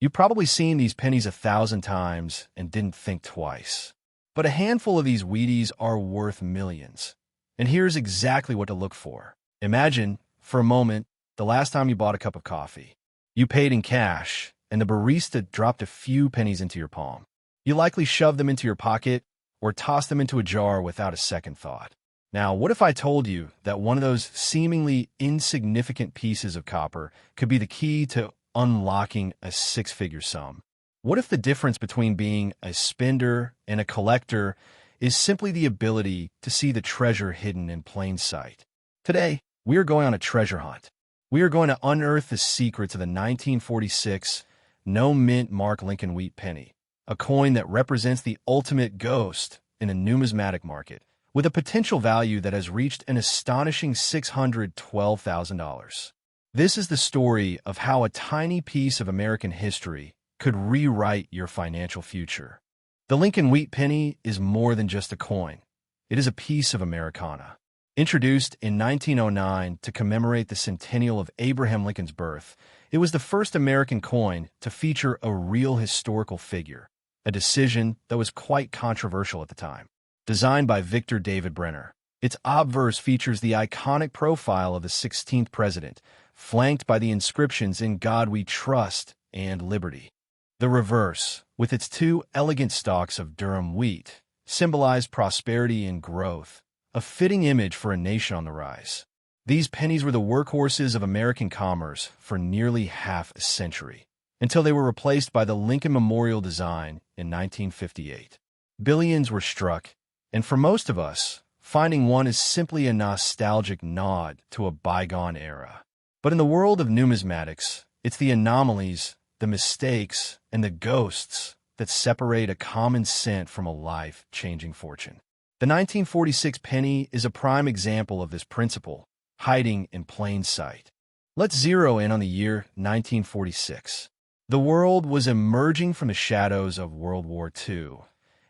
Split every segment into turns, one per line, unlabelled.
You've probably seen these pennies 1,000 times and didn't think twice. But a handful of these Wheaties are worth millions. And here's exactly what to look for. Imagine, for a moment, the last time you bought a cup of coffee. You paid in cash, and the barista dropped a few pennies into your palm. You likely shoved them into your pocket or tossed them into a jar without a second thought. Now, what if I told you that one of those seemingly insignificant pieces of copper could be the key to unlocking a six-figure sum? What if the difference between being a spender and a collector is simply the ability to see the treasure hidden in plain sight? Today, we are going on a treasure hunt. We are going to unearth the secrets of the 1946 no-mint Mark Lincoln Wheat Penny, a coin that represents the ultimate ghost in a numismatic market, with a potential value that has reached an astonishing $612,000. This is the story of how a tiny piece of American history could rewrite your financial future. The Lincoln Wheat Penny is more than just a coin. It is a piece of Americana. Introduced in 1909 to commemorate the centennial of Abraham Lincoln's birth, it was the first American coin to feature a real historical figure, a decision that was quite controversial at the time. Designed by Victor David Brenner, its obverse features the iconic profile of the 16th president, flanked by the inscriptions "In God We Trust" and "Liberty." The reverse, with its two elegant stalks of Durham wheat, symbolized prosperity and growth, a fitting image for a nation on the rise. These pennies were the workhorses of American commerce for nearly half a century, until they were replaced by the Lincoln Memorial design in 1958. Billions were struck, and for most of us, finding one is simply a nostalgic nod to a bygone era. But in the world of numismatics, it's the anomalies, the mistakes, and the ghosts that separate a common cent from a life-changing fortune. The 1946 penny is a prime example of this principle, hiding in plain sight. Let's zero in on the year 1946. The world was emerging from the shadows of World War II,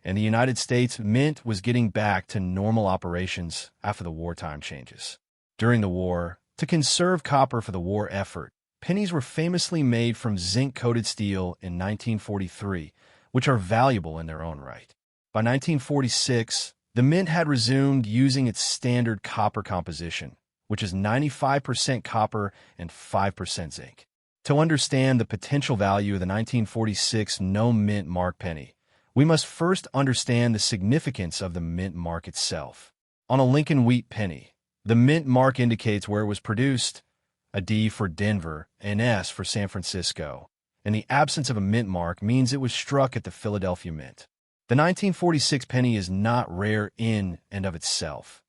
and the United States Mint was getting back to normal operations after the wartime changes. During the war, to conserve copper for the war effort, pennies were famously made from zinc-coated steel in 1943, which are valuable in their own right. By 1946, the Mint had resumed using its standard copper composition, which is 95% copper and 5% zinc. To understand the potential value of the 1946 no-mint mark penny, we must first understand the significance of the mint mark itself. On a Lincoln Wheat Penny, the mint mark indicates where it was produced, a D for Denver, an S for San Francisco, and the absence of a mint mark means it was struck at the Philadelphia Mint. The 1946 penny is not rare in and of itself.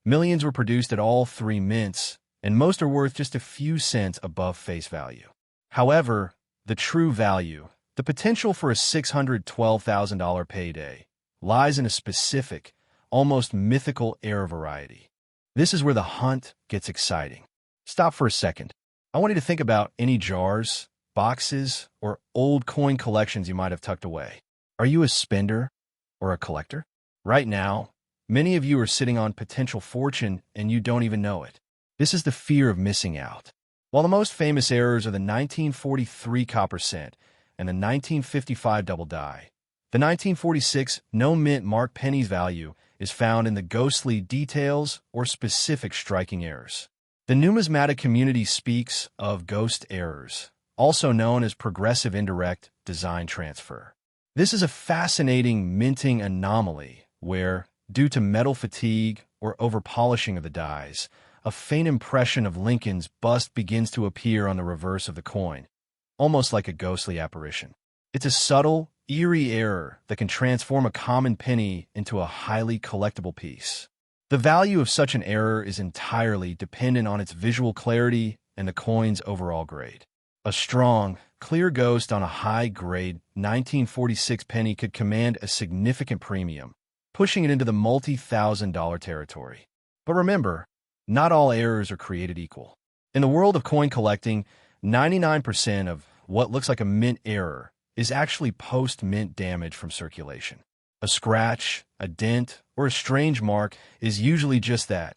Millions were produced at all three mints, and most are worth just a few cents above face value. However, the true value, the potential for a $612,000 payday, lies in a specific, almost mythical air variety. This is where the hunt gets exciting. Stop for a second. I want you to think about any jars, boxes, or old coin collections you might have tucked away. Are you a spender or a collector? Right now, many of you are sitting on potential fortune and you don't even know it. This is the fear of missing out. While the most famous errors are the 1943 copper cent and the 1955 double die, the 1946 no-mint mark penny's value is found in the ghostly details or specific striking errors. The numismatic community speaks of ghost errors, also known as progressive indirect design transfer. This is a fascinating minting anomaly where, due to metal fatigue or overpolishing of the dies, a faint impression of Lincoln's bust begins to appear on the reverse of the coin, almost like a ghostly apparition. It's a subtle, eerie error that can transform a common penny into a highly collectible piece. The value of such an error is entirely dependent on its visual clarity and the coin's overall grade. A strong, clear ghost on a high-grade 1946 penny could command a significant premium, pushing it into the multi-thousand-dollar territory. But remember, not all errors are created equal. In the world of coin collecting, 99% of what looks like a mint error is actually post-mint damage from circulation. A scratch, a dent, or a strange mark is usually just that,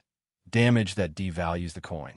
damage that devalues the coin.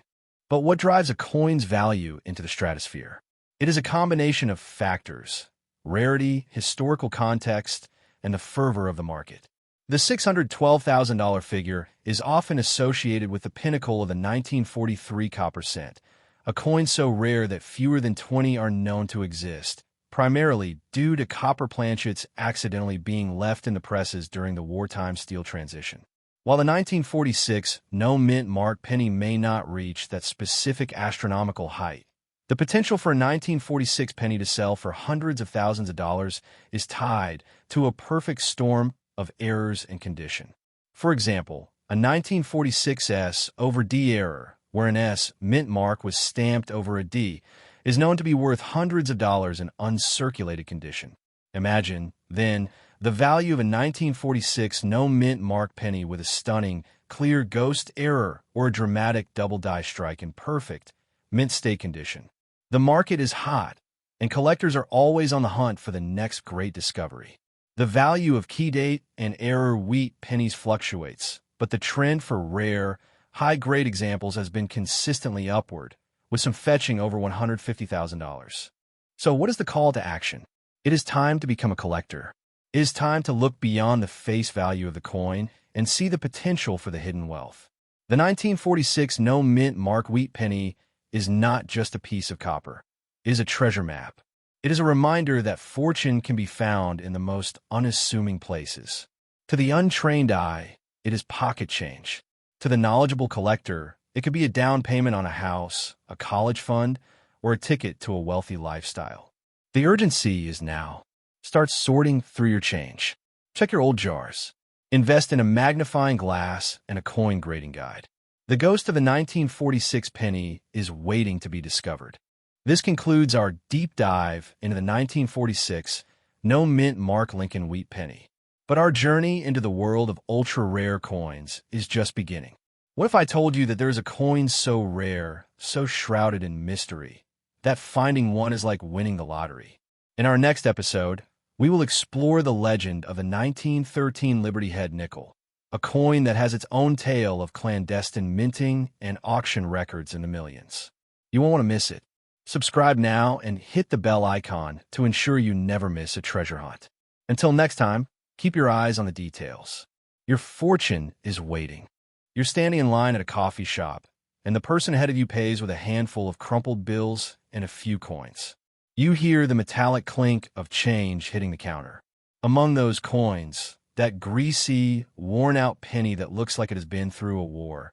But what drives a coin's value into the stratosphere? It is a combination of factors: rarity, historical context, and the fervor of the market. The $612,000 figure is often associated with the pinnacle of the 1943 copper cent, a coin so rare that fewer than 20 are known to exist, primarily due to copper planchets accidentally being left in the presses during the wartime steel transition. While the 1946 no-mint mark penny may not reach that specific astronomical height, the potential for a 1946 penny to sell for hundreds of thousands of dollars is tied to a perfect storm of errors and condition. For example, a 1946 S over D error, where an S mint mark was stamped over a D, is known to be worth hundreds of dollars in uncirculated condition. Imagine, then, the value of a 1946 no-mint mark penny with a stunning, clear ghost error or a dramatic double die strike in perfect, mint state condition. The market is hot, and collectors are always on the hunt for the next great discovery. The value of key date and error wheat pennies fluctuates, but the trend for rare, high-grade examples has been consistently upward, with some fetching over $150,000. So what is the call to action? It is time to become a collector. It is time to look beyond the face value of the coin and see the potential for the hidden wealth. The 1946 no-mint mark wheat penny is not just a piece of copper. It is a treasure map. It is a reminder that fortune can be found in the most unassuming places. To the untrained eye, it is pocket change. To the knowledgeable collector, it could be a down payment on a house, a college fund, or a ticket to a wealthy lifestyle. The urgency is now. Start sorting through your change. Check your old jars. Invest in a magnifying glass and a coin grading guide. The ghost of the 1946 penny is waiting to be discovered. This concludes our deep dive into the 1946 no-mint mark Lincoln wheat penny. But our journey into the world of ultra-rare coins is just beginning. What if I told you that there's a coin so rare, so shrouded in mystery, that finding one is like winning the lottery? In our next episode, we will explore the legend of the 1913 Liberty Head nickel, a coin that has its own tale of clandestine minting and auction records in the millions. You won't want to miss it. Subscribe now and hit the bell icon to ensure you never miss a treasure hunt. Until next time, keep your eyes on the details. Your fortune is waiting. You're standing in line at a coffee shop, and the person ahead of you pays with a handful of crumpled bills and a few coins. You hear the metallic clink of change hitting the counter. Among those coins, that greasy, worn-out penny that looks like it has been through a war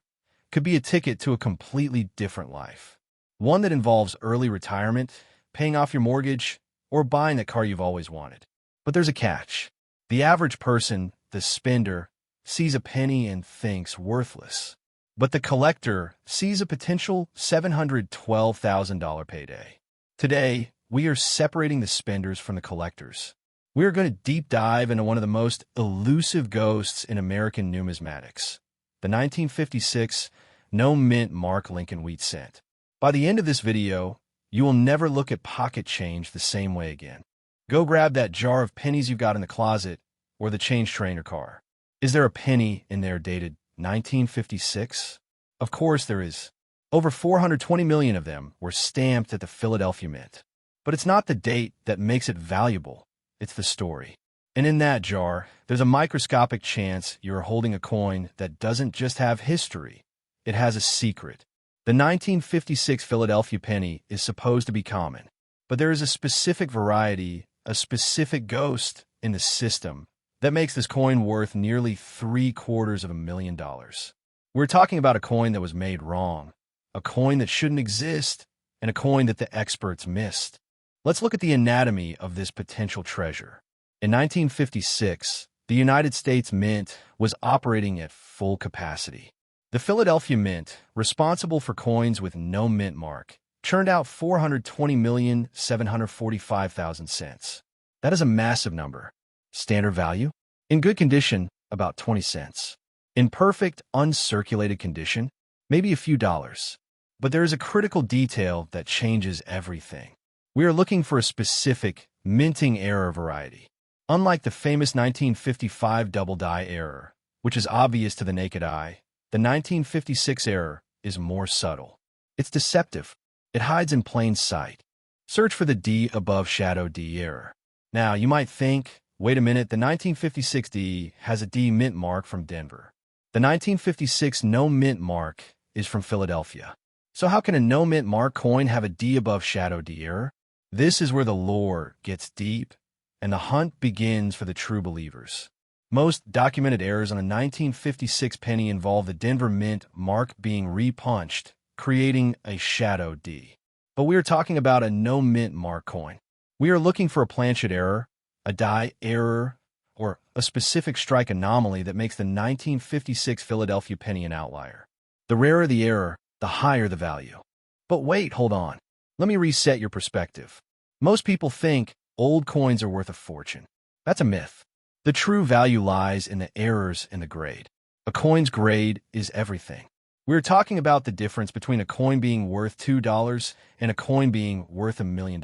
could be a ticket to a completely different life. One that involves early retirement, paying off your mortgage, or buying that car you've always wanted. But there's a catch. The average person, the spender, sees a penny and thinks worthless. But the collector sees a potential $712,000 payday. Today, we are separating the spenders from the collectors. We are going to deep dive into one of the most elusive ghosts in American numismatics, the 1956 no-mint mark Lincoln wheat cent. By the end of this video, you will never look at pocket change the same way again. Go grab that jar of pennies you've got in the closet or the change tray in your car. Is there a penny in there dated 1956? Of course there is. Over 420 million of them were stamped at the Philadelphia Mint. But it's not the date that makes it valuable. It's the story. And in that jar, there's a microscopic chance you're holding a coin that doesn't just have history. It has a secret. The 1956 Philadelphia penny is supposed to be common, but there is a specific variety, a specific ghost in the system that makes this coin worth nearly $750,000. We're talking about a coin that was made wrong, a coin that shouldn't exist, and a coin that the experts missed. Let's look at the anatomy of this potential treasure. In 1956, the United States Mint was operating at full capacity. The Philadelphia Mint, responsible for coins with no mint mark, churned out 420,745,000 cents. That is a massive number. Standard value? In good condition, about 20 cents. In perfect, uncirculated condition, maybe a few dollars. But there is a critical detail that changes everything. We are looking for a specific, minting error variety. Unlike the famous 1955 double die error, which is obvious to the naked eye, the 1956 error is more subtle. It's deceptive. It hides in plain sight. Search for the D above shadow D error. Now, you might think, wait a minute, the 1956 D has a D mint mark from Denver. The 1956 no mint mark is from Philadelphia. So how can a no mint mark coin have a D above shadow D error? This is where the lore gets deep and the hunt begins for the true believers. Most documented errors on a 1956 penny involve the Denver mint mark being repunched, creating a shadow D. But we are talking about a no mint mark coin. We are looking for a planchet error, a die error, or a specific strike anomaly that makes the 1956 Philadelphia penny an outlier. The rarer the error, the higher the value. But wait, hold on. Let me reset your perspective. Most people think old coins are worth a fortune. That's a myth. The true value lies in the errors in the grade. A coin's grade is everything. We're talking about the difference between a coin being worth $2 and a coin being worth $1 million.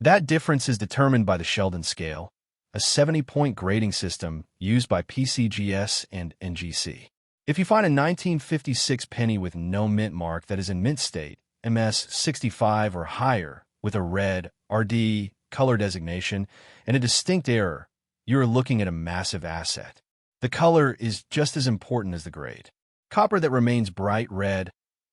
That difference is determined by the Sheldon scale, a 70-point grading system used by PCGS and NGC. If you find a 1956 penny with no mint mark that is in mint state, MS 65 or higher, with a red RD color designation and a distinct error, you are looking at a massive asset. The color is just as important as the grade. Copper that remains bright red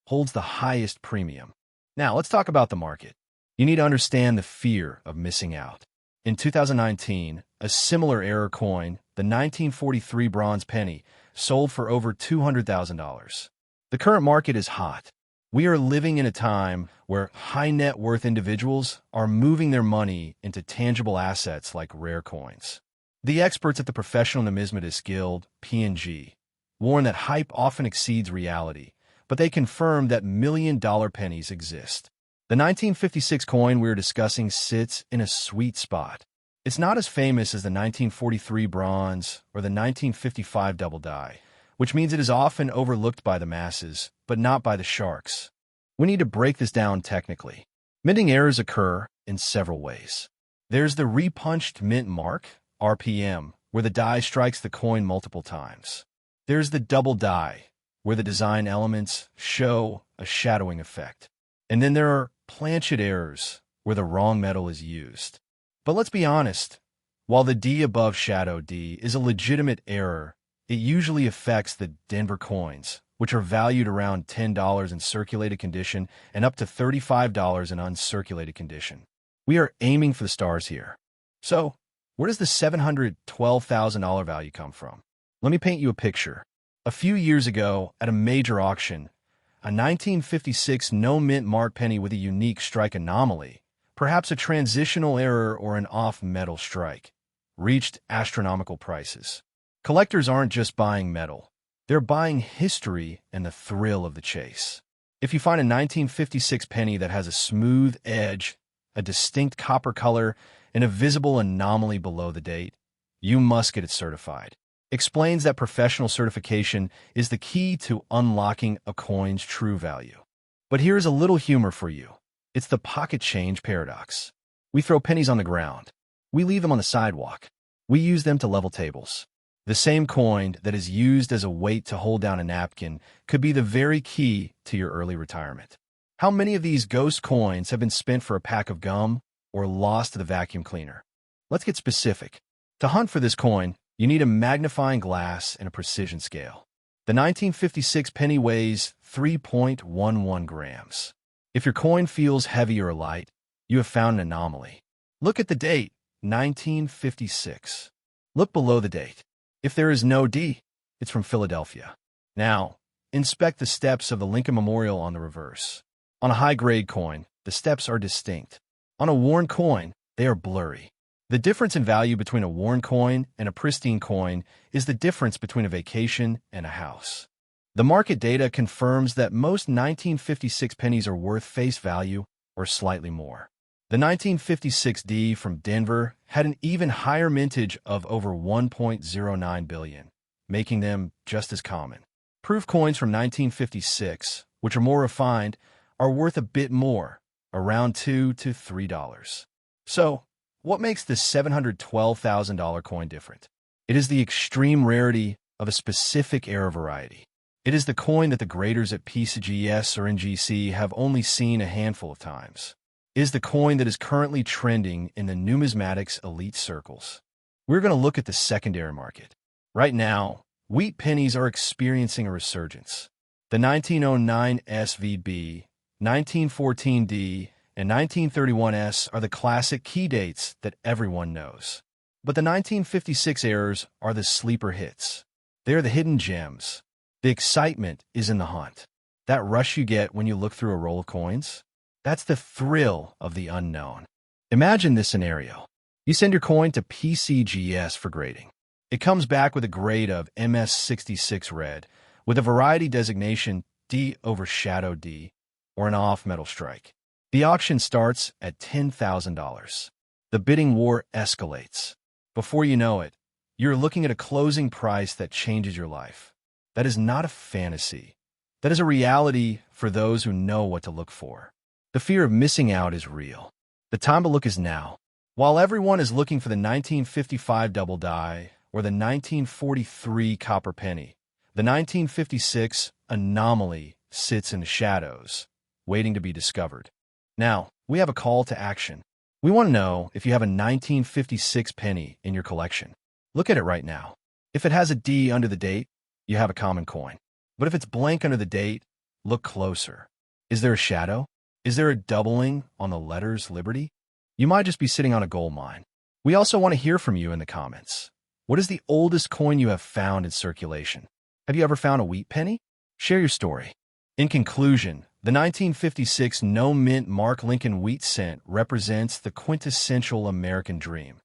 holds the highest premium. Now, let's talk about the market. You need to understand the fear of missing out. In 2019, a similar error coin, the 1943 bronze penny, sold for over $200,000. The current market is hot. We are living in a time where high net worth individuals are moving their money into tangible assets like rare coins. The experts at the Professional Numismatics Guild, P&G, warn that hype often exceeds reality, but they confirm that million-dollar pennies exist. The 1956 coin we're discussing sits in a sweet spot. It's not as famous as the 1943 bronze or the 1955 double die, which means it is often overlooked by the masses, but not by the sharks. We need to break this down technically. Minting errors occur in several ways. There's the repunched mint mark, RPM, where the die strikes the coin multiple times. There's the double die, where the design elements show a shadowing effect. And then there are planchet errors, where the wrong metal is used. But let's be honest, while the D above shadow D is a legitimate error, it usually affects the Denver coins, which are valued around $10 in circulated condition and up to $35 in uncirculated condition. We are aiming for the stars here. So, where does the $712,000 value come from? Let me paint you a picture. A few years ago, at a major auction, a 1956 no mint mark penny with a unique strike anomaly, perhaps a transitional error or an off-metal strike, reached astronomical prices. Collectors aren't just buying metal. They're buying history and the thrill of the chase. If you find a 1956 penny that has a smooth edge, a distinct copper color, and a visible anomaly below the date, you must get it certified. Explains that professional certification is the key to unlocking a coin's true value. But here's a little humor for you. It's the pocket change paradox. We throw pennies on the ground. We leave them on the sidewalk. We use them to level tables. The same coin that is used as a weight to hold down a napkin could be the very key to your early retirement. How many of these ghost coins have been spent for a pack of gum or lost to the vacuum cleaner? Let's get specific. To hunt for this coin, you need a magnifying glass and a precision scale. The 1956 penny weighs 3.11 grams. If your coin feels heavy or light, you have found an anomaly. Look at the date, 1956. Look below the date. If there is no D, it's from Philadelphia. Now, inspect the steps of the Lincoln Memorial on the reverse. On a high-grade coin, the steps are distinct. On a worn coin, they are blurry. The difference in value between a worn coin and a pristine coin is the difference between a vacation and a house. The market data confirms that most 1956 pennies are worth face value or slightly more. The 1956D from Denver had an even higher mintage of over 1.09 billion, making them just as common. Proof coins from 1956, which are more refined, are worth a bit more, around $2 to $3. So, what makes this $712,000 coin different? It is the extreme rarity of a specific era variety. It is the coin that the graders at PCGS or NGC have only seen a handful of times. is the coin that is currently trending in the numismatics elite circles. We're going to look at the secondary market. Right now, wheat pennies are experiencing a resurgence. The 1909 SVB, 1914D, and 1931S are the classic key dates that everyone knows. But the 1956 errors are the sleeper hits. They're the hidden gems. The excitement is in the hunt. That rush you get when you look through a roll of coins? That's the thrill of the unknown. Imagine this scenario. You send your coin to PCGS for grading. It comes back with a grade of MS66 red, with a variety designation D overshadow D, or an off-metal strike. The auction starts at $10,000. The bidding war escalates. Before you know it, you're looking at a closing price that changes your life. That is not a fantasy. That is a reality for those who know what to look for. The fear of missing out is real. The time to look is now. While everyone is looking for the 1955 double die or the 1943 copper penny, the 1956 anomaly sits in the shadows, waiting to be discovered. Now, we have a call to action. We want to know if you have a 1956 penny in your collection. Look at it right now. If it has a D under the date, you have a common coin. But if it's blank under the date, look closer. Is there a shadow? Is there a doubling on the letters Liberty? You might just be sitting on a gold mine. We also want to hear from you in the comments. What is the oldest coin you have found in circulation? Have you ever found a wheat penny? Share your story. In conclusion, the 1956 no-mint Mark Lincoln wheat cent represents the quintessential American dream,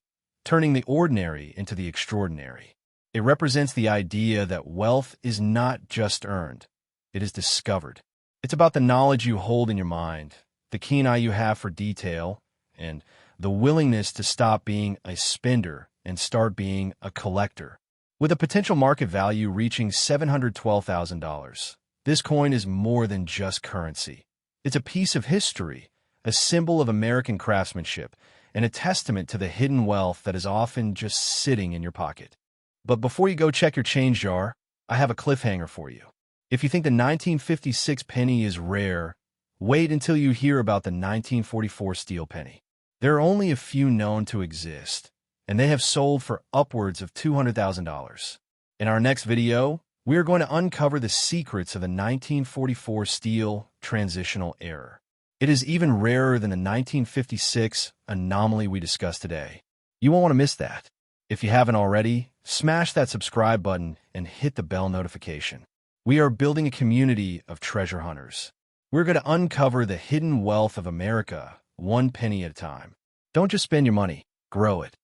turning the ordinary into the extraordinary. It represents the idea that wealth is not just earned, it is discovered. It's about the knowledge you hold in your mind, the keen eye you have for detail, and the willingness to stop being a spender and start being a collector. With a potential market value reaching $712,000, this coin is more than just currency. It's a piece of history, a symbol of American craftsmanship, and a testament to the hidden wealth that is often just sitting in your pocket. But before you go check your change jar, I have a cliffhanger for you. If you think the 1956 penny is rare, wait until you hear about the 1944 steel penny. There are only a few known to exist, and they have sold for upwards of $200,000. In our next video, we are going to uncover the secrets of the 1944 steel transitional error. It is even rarer than the 1956 anomaly we discussed today. You won't want to miss that. If you haven't already, smash that subscribe button and hit the bell notification. We are building a community of treasure hunters. We're going to uncover the hidden wealth of America, one penny at a time. Don't just spend your money, grow it.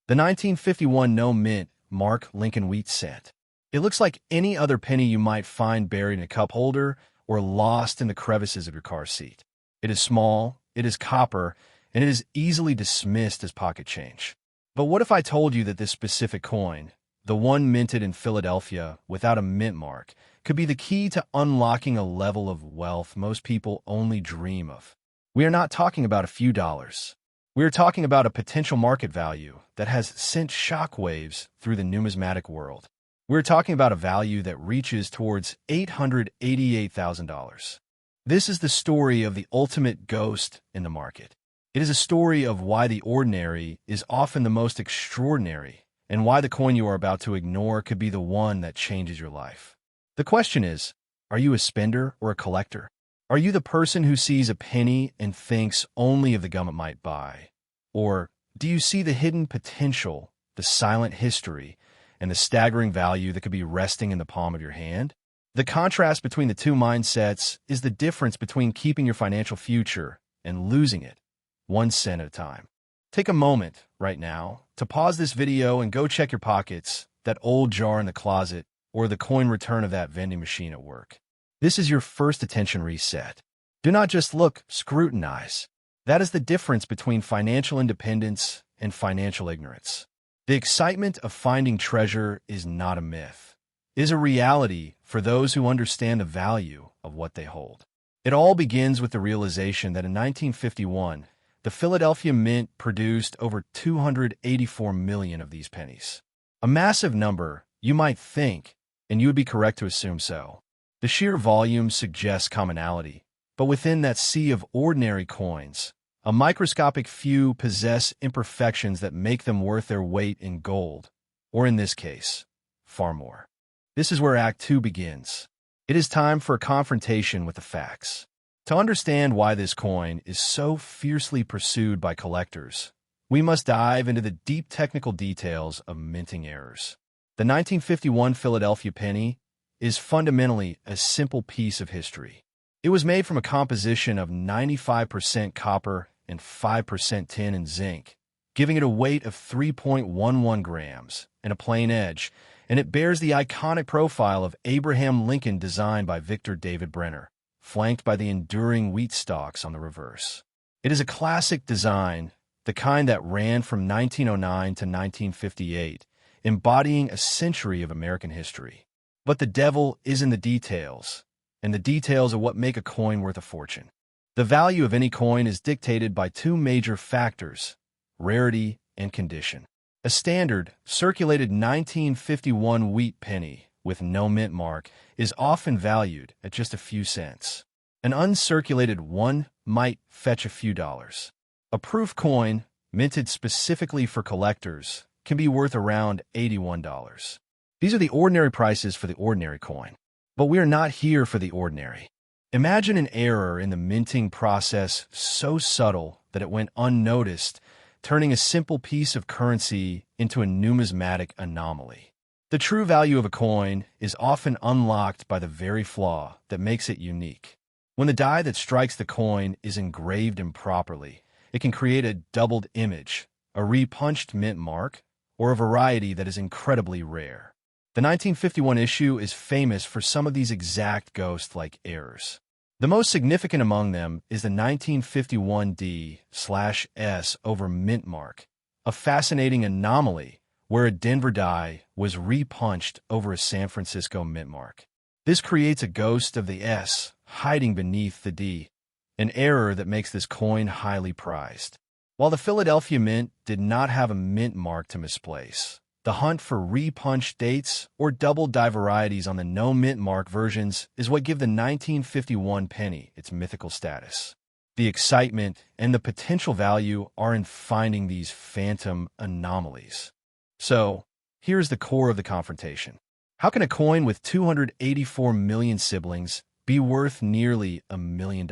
The 1951 no-mint Mark Lincoln wheat cent. It looks like any other penny you might find buried in a cup holder or lost in the crevices of your car seat. It is small, it is copper, and it is easily dismissed as pocket change. But what if I told you that this specific coin, the one minted in Philadelphia without a mint mark, could be the key to unlocking a level of wealth most people only dream of? We are not talking about a few dollars. We are talking about a potential market value that has sent shockwaves through the numismatic world. We are talking about a value that reaches towards $888,000. This is the story of the ultimate ghost in the market. It is a story of why the ordinary is often the most extraordinary, and why the coin you are about to ignore could be the one that changes your life. The question is, are you a spender or a collector? Are you the person who sees a penny and thinks only of the gum it might buy? Or do you see the hidden potential, the silent history, and the staggering value that could be resting in the palm of your hand? The contrast between the two mindsets is the difference between keeping your financial future and losing it, 1 cent at a time. Take a moment right now to pause this video and go check your pockets, that old jar in the closet, or the coin return of that vending machine at work. This is your first attention reset. Do not just look, scrutinize. That is the difference between financial independence and financial ignorance. The excitement of finding treasure is not a myth. It is a reality for those who understand the value of what they hold. It all begins with the realization that in 1951, the Philadelphia Mint produced over 284 million of these pennies. A massive number, you might think, and you would be correct to assume so. The sheer volume suggests commonality, but within that sea of ordinary coins, A microscopic few possess imperfections that make them worth their weight in gold, or in this case, far more. This is where Act 2 begins. It is time for a confrontation with the facts. To understand why this coin is so fiercely pursued by collectors, we must dive into the deep technical details of minting errors. The 1951 Philadelphia penny is fundamentally a simple piece of history. It was made from a composition of 95% copper and 5% tin and zinc, giving it a weight of 3.11 grams and a plain edge, and it bears the iconic profile of Abraham Lincoln designed by Victor David Brenner, flanked by the enduring wheat stalks on the reverse. It is a classic design, the kind that ran from 1909 to 1958, embodying a century of American history. But the devil is in the details, and the details are what make a coin worth a fortune. The value of any coin is dictated by two major factors: rarity and condition. A standard, circulated 1951 wheat penny with no mint mark is often valued at just a few cents. An uncirculated one might fetch a few dollars. A proof coin, minted specifically for collectors, can be worth around $81. These are the ordinary prices for the ordinary coin. But we are not here for the ordinary. Imagine an error in the minting process so subtle that it went unnoticed, turning a simple piece of currency into a numismatic anomaly. The true value of a coin is often unlocked by the very flaw that makes it unique. When the die that strikes the coin is engraved improperly, it can create a doubled image, a repunched mint mark, or a variety that is incredibly rare. The 1951 issue is famous for some of these exact ghost-like errors. The most significant among them is the 1951 D/S over mint mark, a fascinating anomaly where a Denver die was repunched over a San Francisco mint mark. This creates a ghost of the S hiding beneath the D, an error that makes this coin highly prized. While the Philadelphia Mint did not have a mint mark to misplace, the hunt for repunched dates or double die varieties on the no mint mark versions is what give the 1951 penny its mythical status. The excitement and the potential value are in finding these phantom anomalies. So, here's the core of the confrontation. How can a coin with 284 million siblings be worth nearly $1 million?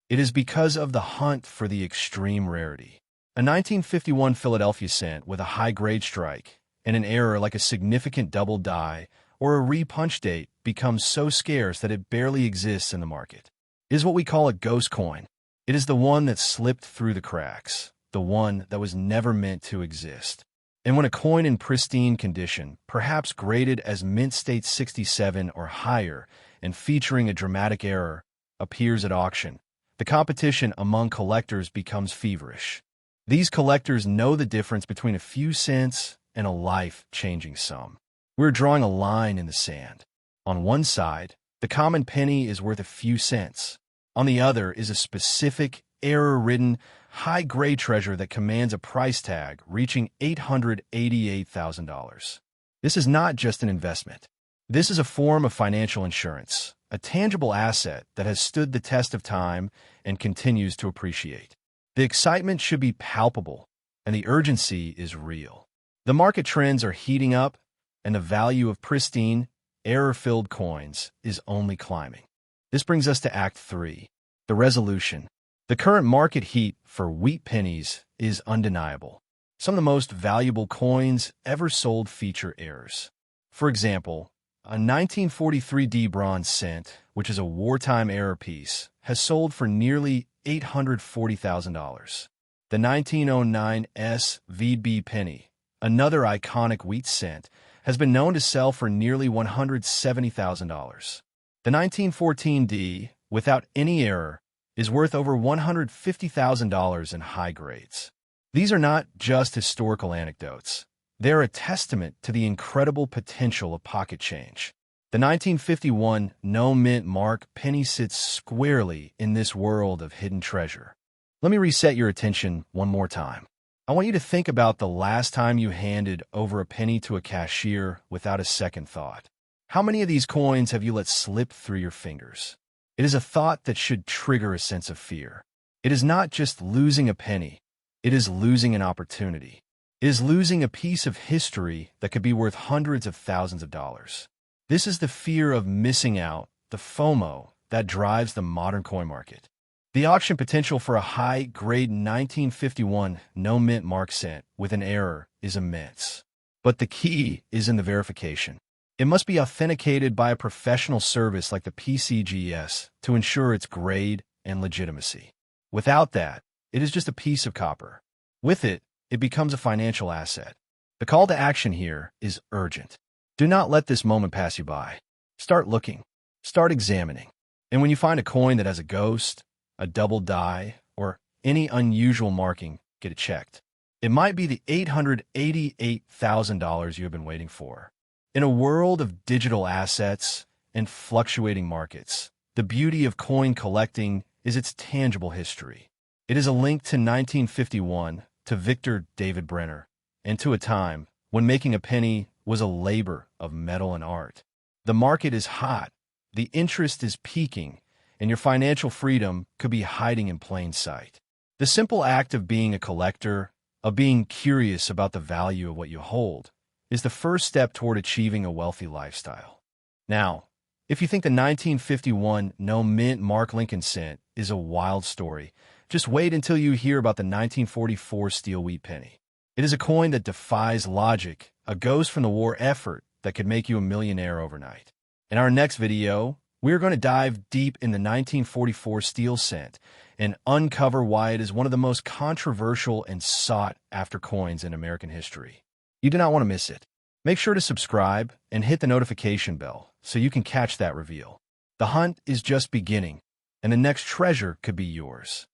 It is because of the hunt for the extreme rarity. A 1951 Philadelphia cent with a high-grade strike and an error like a significant double die or a repunch date becomes so scarce that it barely exists in the market. It is what we call a ghost coin. It is the one that slipped through the cracks, the one that was never meant to exist. And when a coin in pristine condition, perhaps graded as mint state 67 or higher and featuring a dramatic error, appears at auction, the competition among collectors becomes feverish. These collectors know the difference between a few cents and a life-changing sum. We're drawing a line in the sand. On one side, the common penny is worth a few cents. On the other is a specific, error-ridden, high-grade treasure that commands a price tag reaching $888,000. This is not just an investment. This is a form of financial insurance, a tangible asset that has stood the test of time and continues to appreciate. The excitement should be palpable, and the urgency is real. The market trends are heating up, and the value of pristine, error-filled coins is only climbing. This brings us to Act 3, the resolution. The current market heat for wheat pennies is undeniable. Some of the most valuable coins ever sold feature errors. For example, a 1943 D bronze cent, which is a wartime error piece, has sold for nearly $840,000. The 1909 S.V.B. penny, another iconic wheat cent, has been known to sell for nearly $170,000. The 1914 D, without any error, is worth over $150,000 in high grades. These are not just historical anecdotes. They're a testament to the incredible potential of pocket change. The 1951 no mint mark penny sits squarely in this world of hidden treasure. Let me reset your attention one more time. I want you to think about the last time you handed over a penny to a cashier without a second thought. How many of these coins have you let slip through your fingers? It is a thought that should trigger a sense of fear. It is not just losing a penny, it is losing an opportunity. It is losing a piece of history that could be worth hundreds of thousands of dollars. This is the fear of missing out, the FOMO, that drives the modern coin market. The auction potential for a high-grade 1951 no-mint mark cent with an error is immense. But the key is in the verification. It must be authenticated by a professional service like the PCGS to ensure its grade and legitimacy. Without that, it is just a piece of copper. With it, it becomes a financial asset. The call to action here is urgent. Do not let this moment pass you by. Start looking. Start examining. And when you find a coin that has a ghost, a double die, or any unusual marking, get it checked. It might be the $888,000 you have been waiting for. In a world of digital assets and fluctuating markets, the beauty of coin collecting is its tangible history. It is a link to 1951, to Victor David Brenner, and to a time when making a penny was a labor of metal and art. The market is hot, the interest is peaking, and your financial freedom could be hiding in plain sight. The simple act of being a collector, of being curious about the value of what you hold, is the first step toward achieving a wealthy lifestyle. Now, if you think the 1951 no-mint Mark Lincoln cent is a wild story, just wait until you hear about the 1944 steel wheat penny. It is a coin that defies logic, a ghost from the war effort that could make you a millionaire overnight. In our next video, we're going to dive deep in the 1944 steel cent and uncover why it is one of the most controversial and sought-after coins in American history. You do not want to miss it. Make sure to subscribe and hit the notification bell so you can catch that reveal. The hunt is just beginning, and the next treasure could be yours.